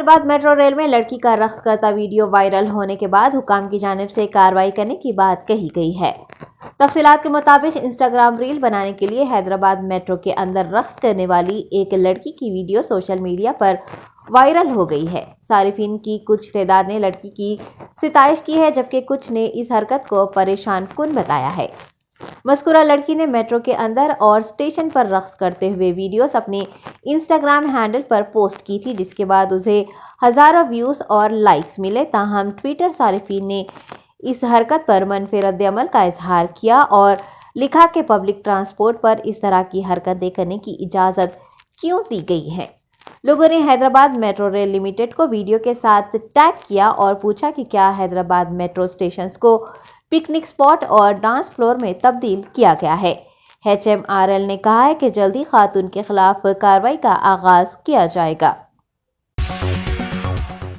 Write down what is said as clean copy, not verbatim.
Hyderabad metro rail میں لڑکی کا رقص کرتا ویڈیو وائرل ہونے کے بعد حکام کی جانب سے کارروائی کرنے کی بات کہی گئی ہے۔ تفصیلات کے مطابق انسٹاگرام ریل بنانے کے لیے حیدرآباد میٹرو کے اندر رقص کرنے والی ایک لڑکی کی ویڈیو سوشل میڈیا پر وائرل ہو گئی ہے۔ صارفین کی کچھ تعداد نے لڑکی کی ستائش کی ہے، جبکہ کچھ نے اس حرکت کو پریشان کن بتایا ہے۔ مذکورہ لڑکی نے میٹرو کے اندر اور اسٹیشن پر رقص کرتے ہوئے ویڈیوز اپنے انسٹاگرام ہینڈل پر پوسٹ کی تھی، جس کے بعد اسے ہزاروں ویوز اور لائکس ملے۔ تاہم ٹویٹر صارفین نے اس حرکت پر منفی رد عمل کا اظہار کیا اور لکھا کہ پبلک ٹرانسپورٹ پر اس طرح کی حرکتیں کرنے کی اجازت کیوں دی گئی ہے۔ لوگوں نے حیدرآباد میٹرو ریل لمیٹڈ کو ویڈیو کے ساتھ ٹیگ کیا اور پوچھا کہ کیا حیدرآباد میٹرو اسٹیشنز کو پکنک اسپاٹ اور ڈانس فلور میں تبدیل کیا گیا ہے۔ HMRL نے کہا ہے کہ جلد ہی خاتون کے خلاف کارروائی کا آغاز کیا جائے گا۔